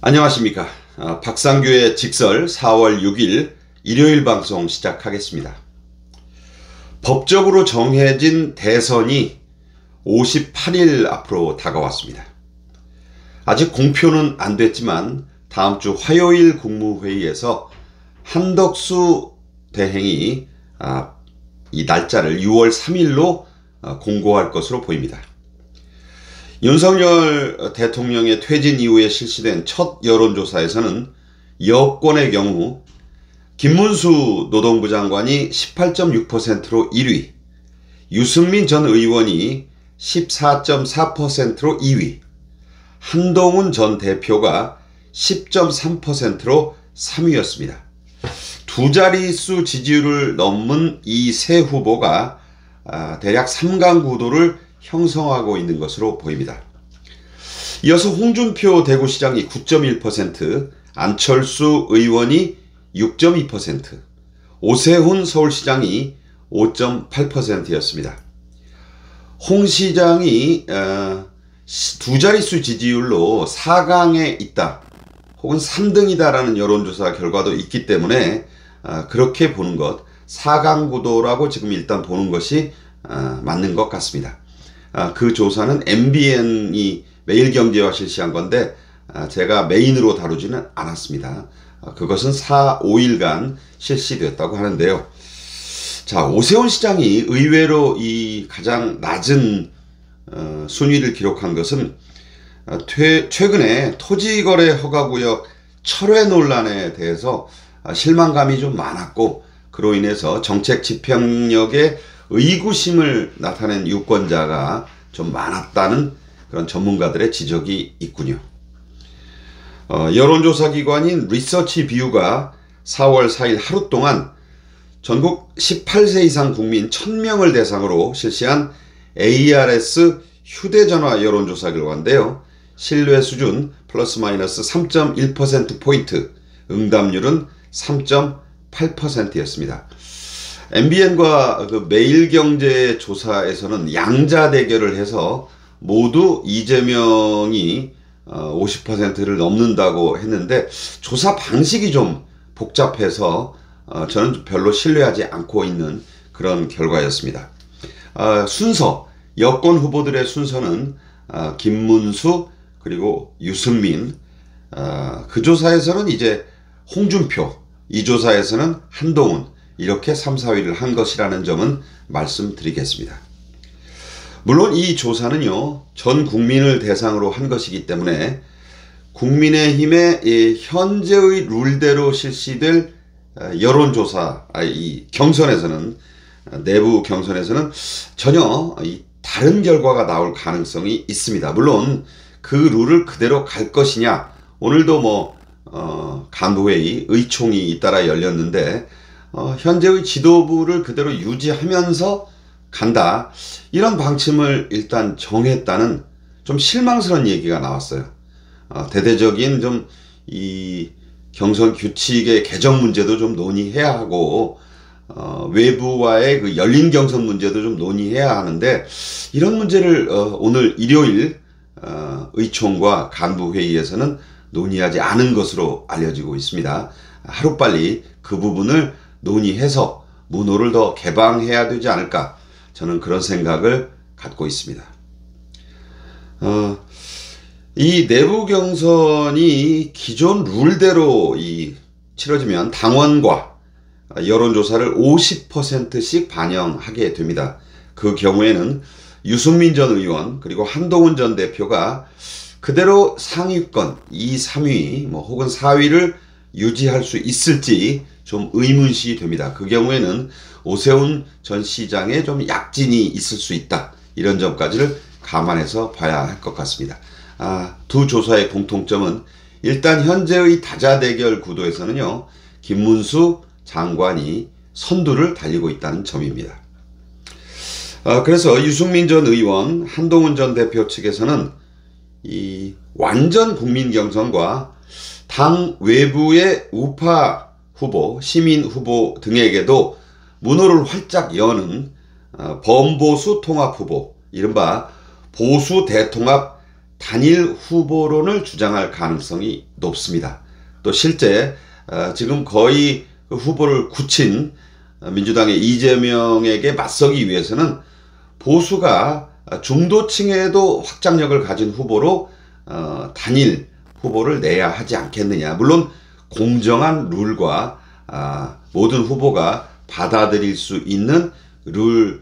안녕하십니까. 박상규의 직설 4월 6일 일요일 방송 시작하겠습니다. 법적으로 정해진 대선이 58일 앞으로 다가왔습니다. 아직 공표는 안 됐지만 다음 주 화요일 국무회의에서 한덕수 대행이 이 날짜를 6월 3일로 공고할 것으로 보입니다. 윤석열 대통령의 퇴진 이후에 실시된 첫 여론조사에서는 여권의 경우 김문수 노동부 장관이 18.6%로 1위, 유승민 전 의원이 14.4%로 2위, 한동훈 전 대표가 10.3%로 3위였습니다. 두 자릿수 지지율을 넘은 이 세 후보가 대략 3강 구도를 형성하고 있는 것으로 보입니다. 이어서 홍준표 대구시장이 9.1%, 안철수 의원이 6.2%, 오세훈 서울시장이 5.8%였습니다. 홍 시장이 두 자릿수 지지율로 4강에 있다 혹은 3등이다라는 여론조사 결과도 있기 때문에 그렇게 보는 것, 4강 구도라고 지금 일단 보는 것이 맞는 것 같습니다. 그 조사는 MBN이 매일경제와 실시한 건데 제가 메인으로 다루지는 않았습니다. 그것은 5일간 실시됐다고 하는데요. 자, 오세훈 시장이 의외로 이 가장 낮은 순위를 기록한 것은 최근에 토지거래 허가구역 철회 논란에 대해서 실망감이 좀 많았고, 그로 인해서 정책 집행력에 의구심을 나타낸 유권자가 좀 많았다는 그런 전문가들의 지적이 있군요. 여론조사 기관인 리서치 뷰가 4월 4일 하루 동안 전국 18세 이상 국민 1000명을 대상으로 실시한 ARS 휴대전화 여론조사 결과인데요. 신뢰 수준 플러스 마이너스 3.1%포인트, 응답률은 3.8%였습니다. MBN과 그 매일경제 조사에서는 양자 대결을 해서 모두 이재명이 50%를 넘는다고 했는데 조사 방식이 좀 복잡해서 저는 별로 신뢰하지 않고 있는 그런 결과였습니다. 순서, 여권 후보들의 순서는 김문수 그리고 유승민, 그 조사에서는 이제 홍준표, 이 조사에서는 한동훈, 이렇게 3, 4위를 한 것이라는 점은 말씀드리겠습니다. 물론 이 조사는요, 전 국민을 대상으로 한 것이기 때문에 국민의힘의 현재의 룰대로 실시될 여론조사, 이 경선에서는, 내부 경선에서는 전혀 다른 결과가 나올 가능성이 있습니다. 물론 그 룰을 그대로 갈 것이냐, 오늘도 간부회의, 의총이 잇따라 열렸는데 현재의 지도부를 그대로 유지하면서 간다, 이런 방침을 일단 정했다는 좀 실망스러운 얘기가 나왔어요. 대대적인 좀 이 경선 규칙의 개정 문제도 좀 논의해야 하고 외부와의 그 열린 경선 문제도 좀 논의해야 하는데, 이런 문제를 오늘 일요일 의총과 간부회의에서는 논의하지 않은 것으로 알려지고 있습니다. 하루빨리 그 부분을 논의해서 문호를 더 개방해야 되지 않을까, 저는 그런 생각을 갖고 있습니다. 이 내부 경선이 기존 룰대로 치러지면 당원과 여론조사를 50%씩 반영하게 됩니다. 그 경우에는 유승민 전 의원 그리고 한동훈 전 대표가 그대로 상위권 2, 3위 혹은 4위를 유지할 수 있을지 좀 의문시 됩니다. 그 경우에는 오세훈 전 시장에 좀 약진이 있을 수 있다, 이런 점까지를 감안해서 봐야 할 것 같습니다. 두 조사의 공통점은 일단 현재의 다자대결 구도에서는요, 김문수 장관이 선두를 달리고 있다는 점입니다. 그래서 유승민 전 의원, 한동훈 전 대표 측에서는 이 완전 국민 경선과 당 외부의 우파 후보, 시민 후보 등에게도 문호를 활짝 여는 범보수 통합 후보, 이른바 보수 대통합 단일 후보론을 주장할 가능성이 높습니다. 또 실제 지금 거의 후보를 굳힌 민주당의 이재명에게 맞서기 위해서는 보수가 중도층에도 확장력을 가진 후보로 단일 후보를 내야 하지 않겠느냐. 물론 공정한 룰과 모든 후보가 받아들일 수 있는 룰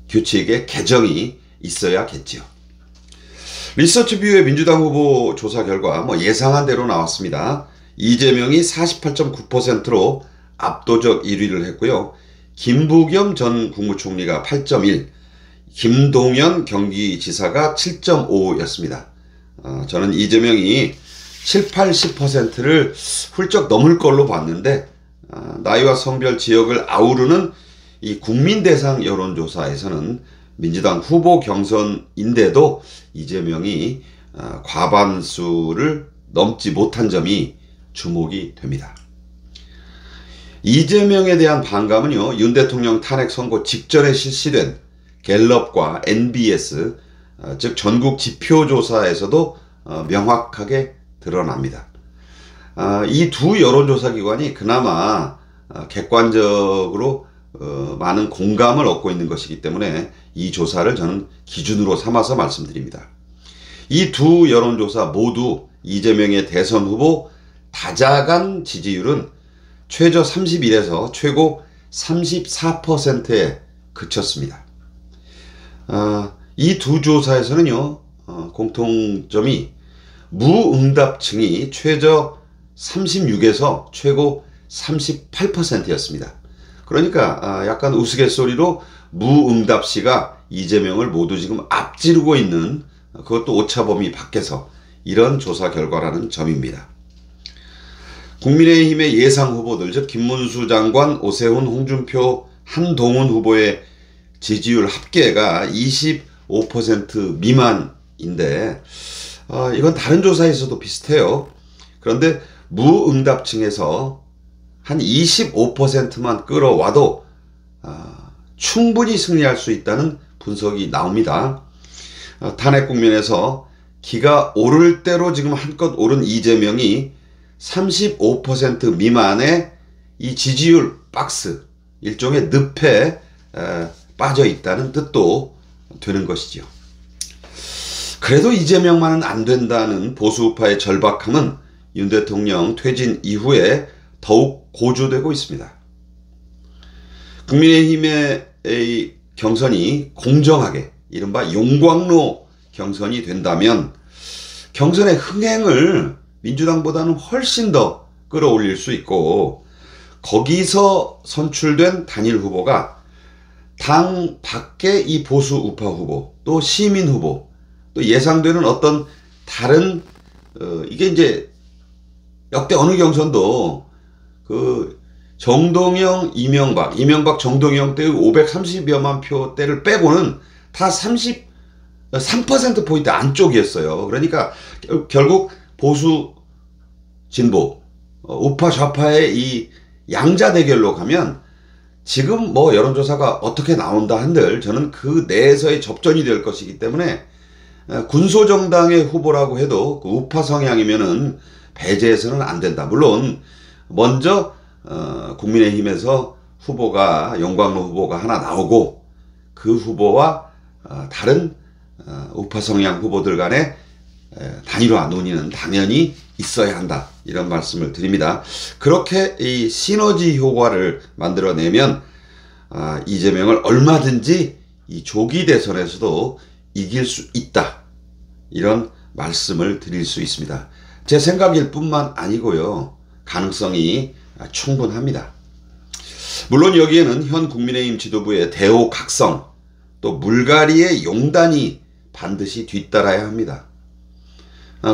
규칙의 개정이 있어야겠지요. 리서치뷰의 민주당 후보 조사 결과 예상한 대로 나왔습니다. 이재명이 48.9%로 압도적 1위를 했고요. 김부겸 전 국무총리가 8.1, 김동연 경기지사가 7.5였습니다. 저는 이재명이 7, 80%를 훌쩍 넘을 걸로 봤는데 나이와 성별 지역을 아우르는 이 국민대상 여론조사에서는 민주당 후보 경선인데도 이재명이 과반수를 넘지 못한 점이 주목이 됩니다. 이재명에 대한 반감은요, 윤 대통령 탄핵 선고 직전에 실시된 갤럽과 NBS, 즉 전국 지표조사에서도 명확하게 드러납니다. 이 두 여론조사 기관이 그나마 객관적으로 많은 공감을 얻고 있는 것이기 때문에 이 조사를 저는 기준으로 삼아서 말씀드립니다. 이 두 여론조사 모두 이재명의 대선 후보 다자간 지지율은 최저 31에서 최고 34%에 그쳤습니다. 이 두 조사에서는요, 공통점이 무응답층이 최저 36에서 최고 38%였습니다. 그러니까 약간 우스갯소리로 무응답시가 이재명을 모두 지금 앞지르고 있는, 그것도 오차범위 밖에서, 이런 조사 결과라는 점입니다. 국민의힘의 예상 후보들, 즉 김문수 장관, 오세훈, 홍준표, 한동훈 후보의 지지율 합계가 25% 미만인데 이건 다른 조사에서도 비슷해요. 그런데 무응답층에서 한 25%만 끌어와도 충분히 승리할 수 있다는 분석이 나옵니다. 탄핵 국면에서 기가 오를 대로 지금 한껏 오른 이재명이 35% 미만의 이 지지율 박스, 일종의 늪에 빠져 있다는 뜻도 되는 것이죠. 그래도 이재명만은 안 된다는 보수우파의 절박함은 윤 대통령 퇴진 이후에 더욱 고조되고 있습니다. 국민의힘의 경선이 공정하게, 이른바 용광로 경선이 된다면 경선의 흥행을 민주당보다는 훨씬 더 끌어올릴 수 있고, 거기서 선출된 단일 후보가 당 밖의 이 보수 우파 후보, 또 시민 후보, 또 예상되는 어떤 다른 이게 이제 역대 어느 경선도 그 정동영, 이명박 정동영 때의 530여만 표대를 빼고는 다 33%포인트 안쪽이었어요. 그러니까 결국 보수 진보 우파 좌파의 이 양자 대결로 가면 지금 여론조사가 어떻게 나온다 한들 저는 그 내에서의 접전이 될 것이기 때문에 군소정당의 후보라고 해도 그 우파 성향이면은 배제해서는 안 된다. 물론 먼저 국민의힘에서 후보가, 용광로 후보가 하나 나오고 그 후보와 다른 우파 성향 후보들 간의 단일화 논의는 당연히 있어야 한다, 이런 말씀을 드립니다. 그렇게 이 시너지 효과를 만들어내면 이재명을 얼마든지 이 조기 대선에서도 이길 수 있다, 이런 말씀을 드릴 수 있습니다. 제 생각일 뿐만 아니고요, 가능성이 충분합니다. 물론 여기에는 현 국민의힘 지도부의 대호각성, 또 물갈이의 용단이 반드시 뒤따라야 합니다.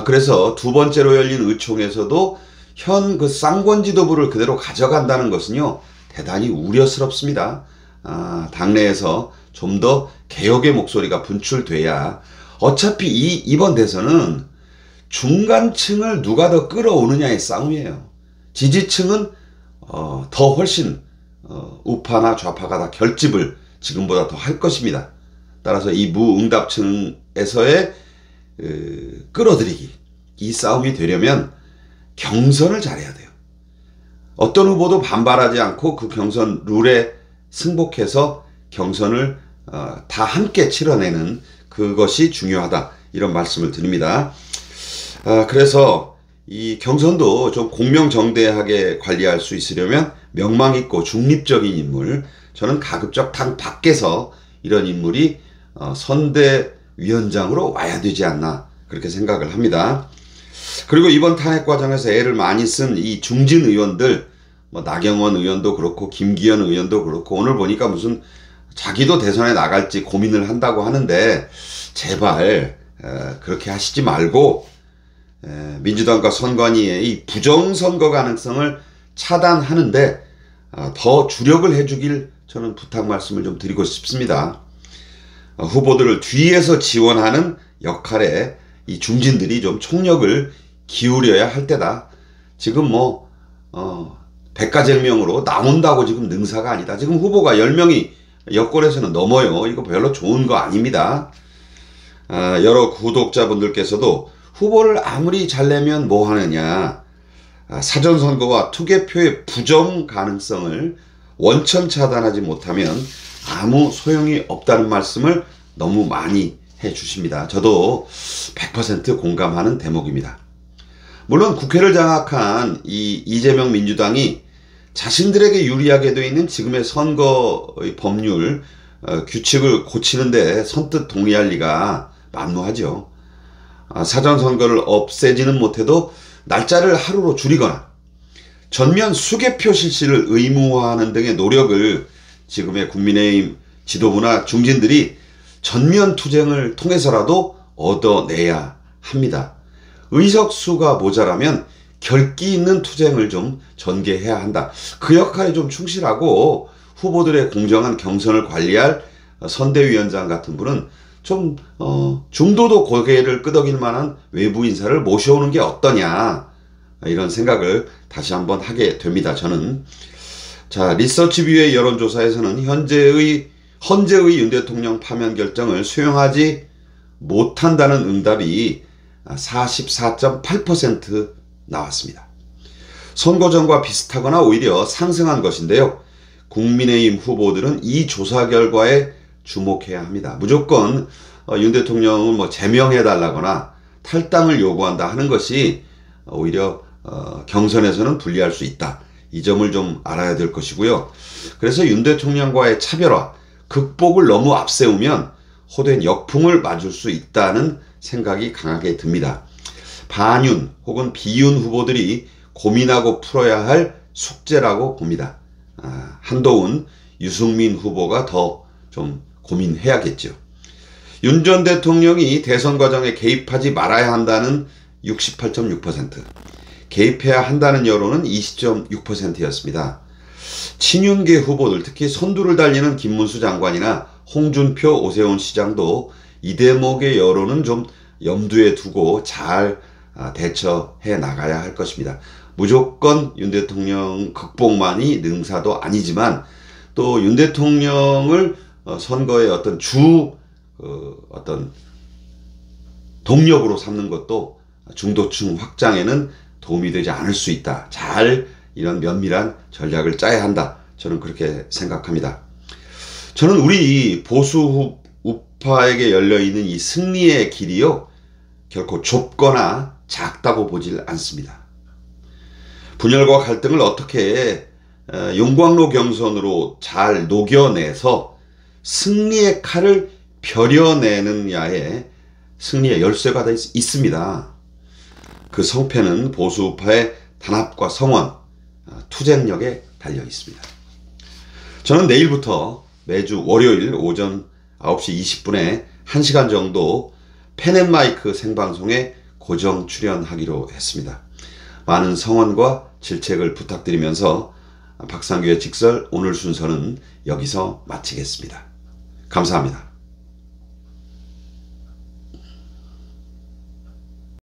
그래서 두 번째로 열린 의총에서도 현 그 쌍권 지도부를 그대로 가져간다는 것은요, 대단히 우려스럽습니다. 당내에서 좀 더 개혁의 목소리가 분출돼야, 어차피 이번 대선은 중간층을 누가 더 끌어오느냐의 싸움이에요. 지지층은 더 훨씬 우파나 좌파가 다 결집을 지금보다 더 할 것입니다. 따라서 이 무응답층 후보에서의 끌어들이기, 이 싸움이 되려면 경선을 잘해야 돼요. 어떤 후보도 반발하지 않고 그 경선 룰에 승복해서 경선을 다 함께 치러내는 그것이 중요하다, 이런 말씀을 드립니다. 그래서 이 경선도 좀 공명정대하게 관리할 수 있으려면 명망 있고 중립적인 인물, 저는 가급적 당 밖에서 이런 인물이 선대위원장으로 와야 되지 않나, 그렇게 생각을 합니다. 그리고 이번 탄핵 과정에서 애를 많이 쓴 이 중진 의원들, 뭐 나경원 의원도 그렇고 김기현 의원도 그렇고, 오늘 보니까 무슨 자기도 대선에 나갈지 고민을 한다고 하는데, 제발 그렇게 하시지 말고 민주당과 선관위의 이 부정선거 가능성을 차단하는데 더 주력을 해주길 저는 부탁 말씀을 좀 드리고 싶습니다. 후보들을 뒤에서 지원하는 역할에 이 중진들이 좀 총력을 기울여야 할 때다. 지금 뭐 백가쟁명으로 나온다고 지금 능사가 아니다. 지금 후보가 10명이 여권에서는 넘어요. 이거 별로 좋은 거 아닙니다. 여러 구독자분들께서도 후보를 아무리 잘 내면 뭐 하느냐, 사전선거와 투개표의 부정 가능성을 원천 차단하지 못하면 아무 소용이 없다는 말씀을 너무 많이 해 주십니다. 저도 100% 공감하는 대목입니다. 물론 국회를 장악한 이 이재명 민주당이 자신들에게 유리하게 되어 있는 지금의 선거 법률 규칙을 고치는데 선뜻 동의할 리가 만무하죠. 사전선거를 없애지는 못해도 날짜를 하루로 줄이거나 전면 수개표 실시를 의무화하는 등의 노력을 지금의 국민의힘 지도부나 중진들이 전면 투쟁을 통해서라도 얻어내야 합니다. 의석수가 모자라면 결기 있는 투쟁을 좀 전개해야 한다. 그 역할에 좀 충실하고 후보들의 공정한 경선을 관리할 선대위원장 같은 분은 좀 중도도 고개를 끄덕일 만한 외부 인사를 모셔오는 게 어떠냐, 이런 생각을 다시 한번 하게 됩니다. 저는. 자, 리서치뷰의 여론조사에서는 헌재의 윤 대통령 파면 결정을 수용하지 못한다는 응답이 44.8% 나왔습니다. 선거 전과 비슷하거나 오히려 상승한 것인데요. 국민의힘 후보들은 이 조사 결과에 주목해야 합니다. 무조건 윤 대통령을 뭐 제명해달라거나 탈당을 요구한다 하는 것이 오히려 경선에서는 불리할 수 있다. 이 점을 좀 알아야 될 것이고요. 그래서 윤 대통령과의 차별화, 극복을 너무 앞세우면 호된 역풍을 맞을 수 있다는 생각이 강하게 듭니다. 반윤 혹은 비윤 후보들이 고민하고 풀어야 할 숙제라고 봅니다. 한동훈, 유승민 후보가 더 좀 고민해야겠죠. 윤 전 대통령이 대선 과정에 개입하지 말아야 한다는 68.6%, 개입해야 한다는 여론은 20.6%였습니다. 친윤계 후보들, 특히 선두를 달리는 김문수 장관이나 홍준표, 오세훈 시장도 이 대목의 여론은 좀 염두에 두고 잘 대처해 나가야 할 것입니다. 무조건 윤 대통령 극복만이 능사도 아니지만 또 윤 대통령을 선거의 어떤 어떤 동력으로 삼는 것도 중도층 확장에는 도움이 되지 않을 수 있다. 잘 이런 면밀한 전략을 짜야 한다. 저는 그렇게 생각합니다. 저는 우리 보수 우파에게 열려있는 이 승리의 길이요, 결코 좁거나 작다고 보질 않습니다. 분열과 갈등을 어떻게 용광로 경선으로 잘 녹여내서 승리의 칼을 벼려내느냐에 승리의 열쇠가 있습니다. 그 성패는 보수 우파의 단합과 성원, 투쟁력에 달려 있습니다. 저는 내일부터 매주 월요일 오전 9시 20분에 1시간 정도 펜앤마이크 생방송에 고정 출연하기로 했습니다. 많은 성원과 질책을 부탁드리면서 박상규의 직설 오늘 순서는 여기서 마치겠습니다. 감사합니다.